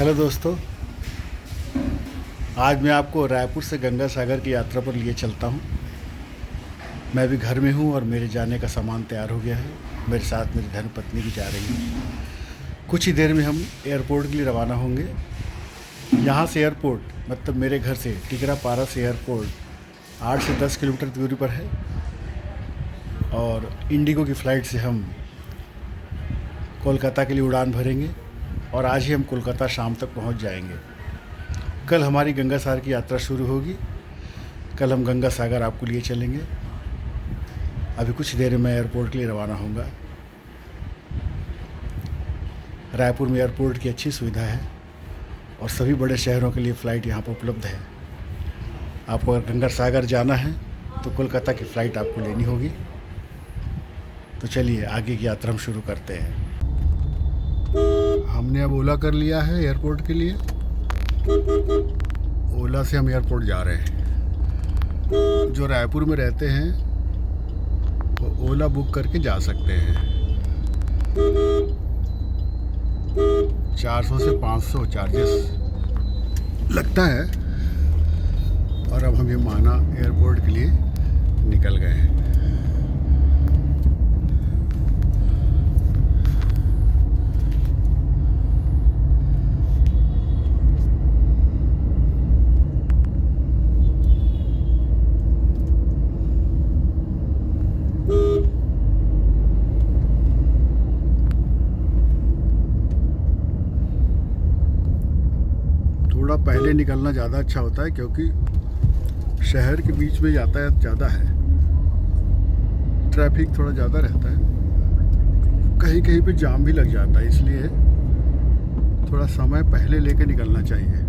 Hello दोस्तों, आज मैं आपको रायपुर से गंगा सागर की यात्रा पर लिए चलता हूँ। मैं भी घर में हूँ और मेरे जाने का सामान तैयार हो गया है। मेरे साथ मेरी धर्मपत्नी भी जा रही है। कुछ ही देर में हम एयरपोर्ट के लिए रवाना होंगे। यहाँ से एयरपोर्ट मतलब मेरे घर से टिकरापारा से एयरपोर्ट 8 से 10 किलोमीटर दूरी पर है और इंडिगो की फ़्लाइट से हम कोलकाता के लिए उड़ान भरेंगे और आज ही हम कोलकाता शाम तक पहुंच जाएंगे। कल हमारी गंगा सागर की यात्रा शुरू होगी। कल हम गंगा सागर आपको लिए चलेंगे। अभी कुछ देर में एयरपोर्ट के लिए रवाना होऊंगा। रायपुर में एयरपोर्ट की अच्छी सुविधा है और सभी बड़े शहरों के लिए फ़्लाइट यहाँ पर उपलब्ध है। आपको अगर गंगा सागर जाना है तो कोलकाता की फ़्लाइट आपको लेनी होगी। तो चलिए आगे की यात्रा हम शुरू करते हैं। हमने अब ओला कर लिया है एयरपोर्ट के लिए। ओला से हम एयरपोर्ट जा रहे हैं। जो रायपुर में रहते हैं वो ओला बुक करके जा सकते हैं। 400 से 500 चार्जेस लगता है। और अब हम ये माना एयरपोर्ट के लिए निकल गए हैं। थोड़ा पहले निकलना ज़्यादा अच्छा होता है क्योंकि शहर के बीच में यातायात ज़्यादा है। ट्रैफिक थोड़ा ज़्यादा रहता है, कहीं कहीं पे जाम भी लग जाता है, इसलिए थोड़ा समय पहले लेके निकलना चाहिए।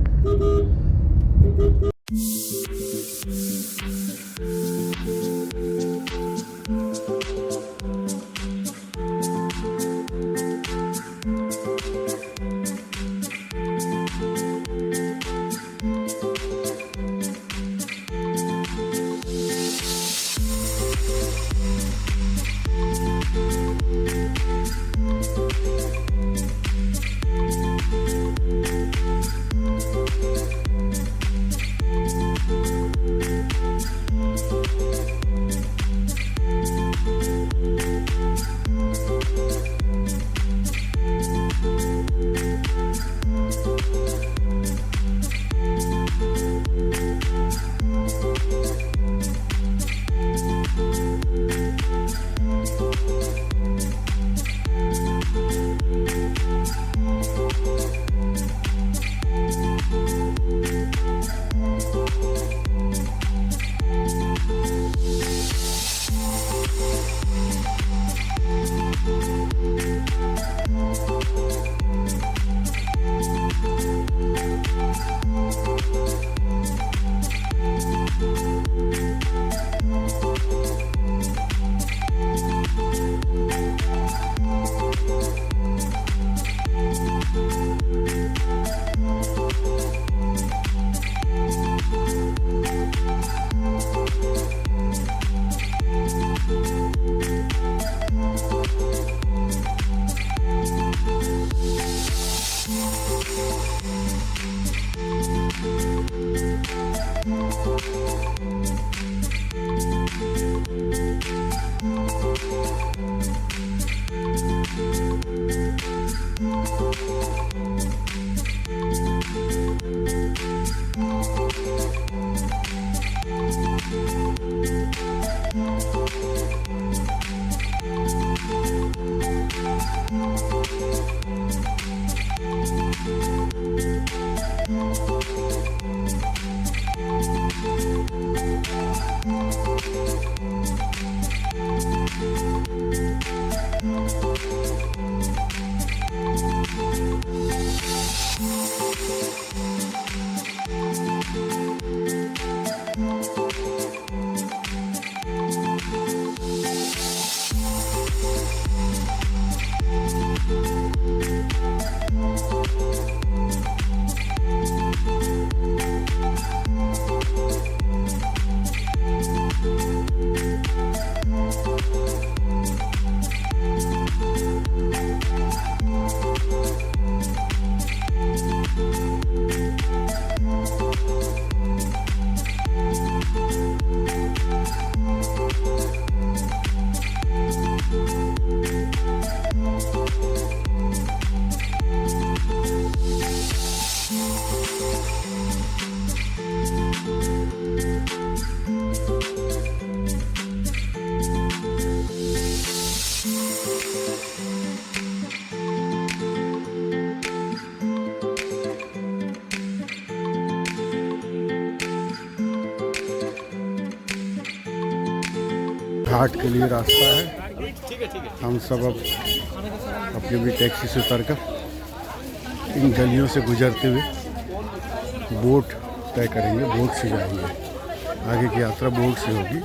घाट के लिए रास्ता है। हम सब अब अपनी भी टैक्सी से उतरकर इन गलियों से गुजरते हुए बोट तय करेंगे, बोट से जाएंगे। आगे की यात्रा बोट से होगी।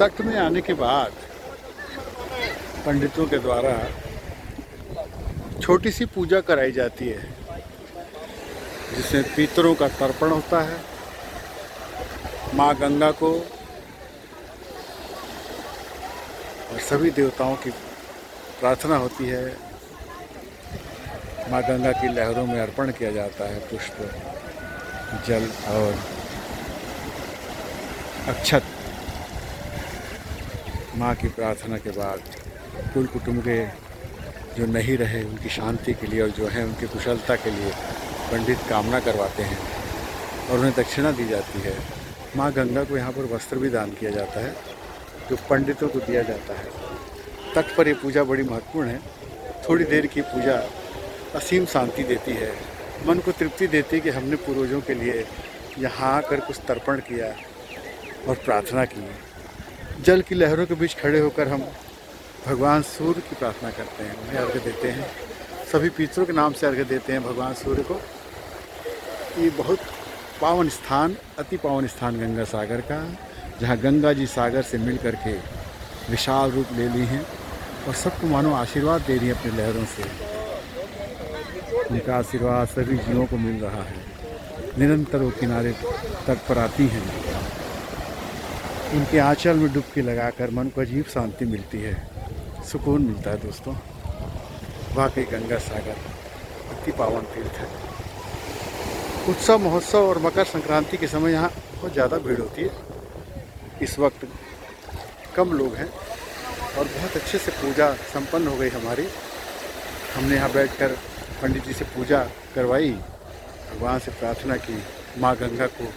तट में आने के बाद पंडितों के द्वारा छोटी सी पूजा कराई जाती है, जिसमें पितरों का तर्पण होता है, माँ गंगा को और सभी देवताओं की प्रार्थना होती है। माँ गंगा की लहरों में अर्पण किया जाता है पुष्प, जल और अक्षत। माँ की प्रार्थना के बाद कुल कुटुंब के जो नहीं रहे उनकी शांति के लिए और जो है उनकी कुशलता के लिए पंडित कामना करवाते हैं और उन्हें दक्षिणा दी जाती है। माँ गंगा को यहाँ पर वस्त्र भी दान किया जाता है जो पंडितों को दिया जाता है। तट पर ये पूजा बड़ी महत्वपूर्ण है। थोड़ी देर की पूजा असीम शांति देती है, मन को तृप्ति देती है कि हमने पूर्वजों के लिए यहाँ आकर कुछ तर्पण किया और प्रार्थना की। जल की लहरों के बीच खड़े होकर हम भगवान सूर्य की प्रार्थना करते हैं, उन्हें अर्घ्य देते हैं। सभी पितरों के नाम से अर्घ्य देते हैं भगवान सूर्य को। ये बहुत पावन स्थान, अति पावन स्थान गंगा सागर का, जहाँ गंगा जी सागर से मिल कर के विशाल रूप ले ली हैं और सबको मानो आशीर्वाद दे रही हैं अपनी लहरों से। उनका आशीर्वाद सभी जीवों को मिल रहा है। निरंतर वो किनारे तट पर आती हैं, उनके आंचल में डुबकी लगाकर मन को अजीब शांति मिलती है, सुकून मिलता है। दोस्तों, वाकई गंगा सागर अति पावन तीर्थ है। उत्सव, महोत्सव और मकर संक्रांति के समय यहाँ बहुत ज़्यादा भीड़ होती है। इस वक्त कम लोग हैं और बहुत अच्छे से पूजा संपन्न हो गई हमारी। हमने यहाँ बैठकर पंडित जी से पूजा करवाई, भगवान से प्रार्थना की, माँ गंगा को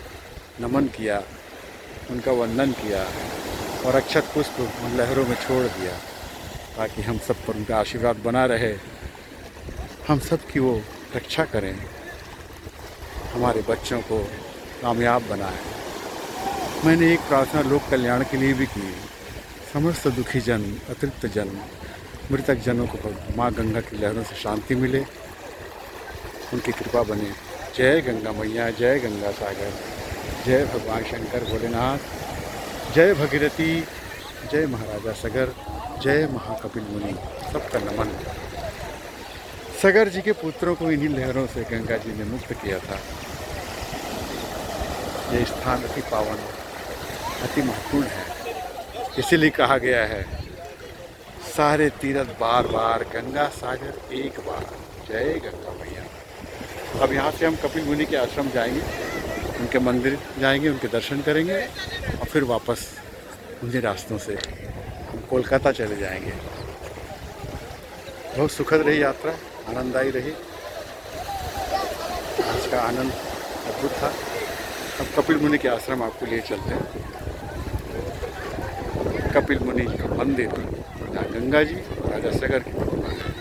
नमन किया, उनका वंदन किया और अक्षत पुष्प उन लहरों में छोड़ दिया ताकि हम सब पर उनका आशीर्वाद बना रहे, हम सब की वो रक्षा करें, हमारे बच्चों को कामयाब बनाएं। मैंने एक प्रार्थना लोक कल्याण के लिए भी की। समस्त दुखी जन, अतृप्त जन, मृतक जनों को माँ गंगा की लहरों से शांति मिले, उनकी कृपा बने। जय गंगा मैया, जय गंगा सागर, जय भगवान शंकर भोलेनाथ, जय भगीरथी, जय महाराजा सगर, जय महाकपिल मुनि। सबका नमन। सगर जी के पुत्रों को इन्हीं लहरों से गंगा जी ने मुक्त किया था। ये स्थान अति पावन, अति महत्वपूर्ण है। इसीलिए कहा गया है, सारे तीर्थ बार बार, गंगा सागर एक बार। जय गंगा मैया। अब यहाँ से हम कपिल मुनि के आश्रम जाएंगे, उनके मंदिर जाएंगे, उनके दर्शन करेंगे और फिर वापस उन्हीं रास्तों से हम कोलकाता चले जाएंगे। बहुत सुखद रही यात्रा, आनंददायी रही। आज का आनंद अद्भुत था। अब कपिल मुनि के आश्रम आपको लिए चलते हैं। कपिल मुनि जी का मंदिर, जहाँ गंगा जी राजा सगर की प्रतिमा है।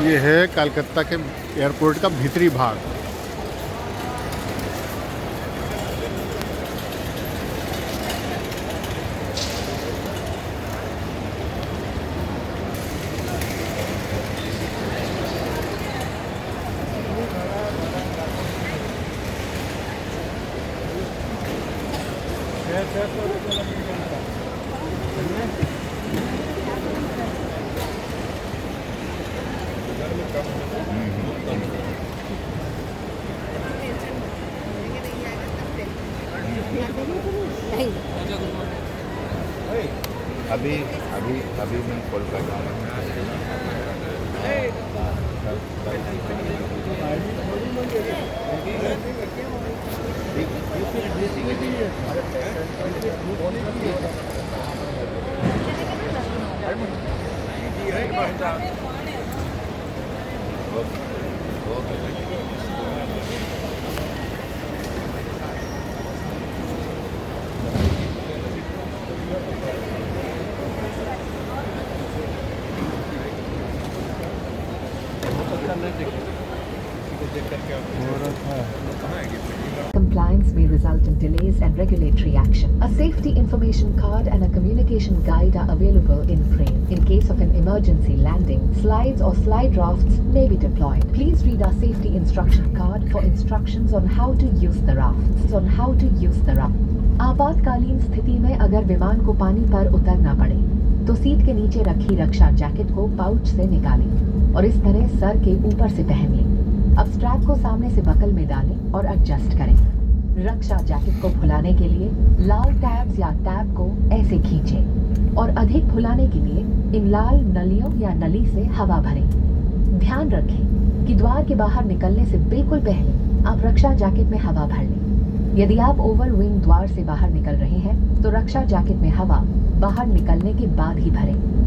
ये है कलकत्ता के एयरपोर्ट का भीतरी भाग। अभी अभी अभी मैं कोलकाता में Compliance may result in delays and regulatory action. A safety information card and a communication guide are available in frame. In case of an emergency landing, slides or slide rafts may be deployed. Please read our safety instruction card for instructions on how to use the rafts. आपातकालीन स्थिति में अगर विमान को पानी पर उतरना पड़े तो सीट के नीचे रखी रक्षा जैकेट को पाउच से निकालें और इस तरह सर के ऊपर से पहन लें। अब स्ट्रैप को सामने से बकल में डालें और एडजस्ट करें। रक्षा जैकेट को फुलाने के लिए लाल टैब्स या टैब को ऐसे खींचें और अधिक फुलाने के लिए इन लाल नलियों या नली से हवा भरें। ध्यान रखें कि द्वार के बाहर निकलने से बिल्कुल पहले आप रक्षा जैकेट में हवा भर लें। यदि आप ओवर विंग द्वार से बाहर निकल रहे हैं तो रक्षा जैकेट में हवा बाहर निकलने के बाद ही भरें।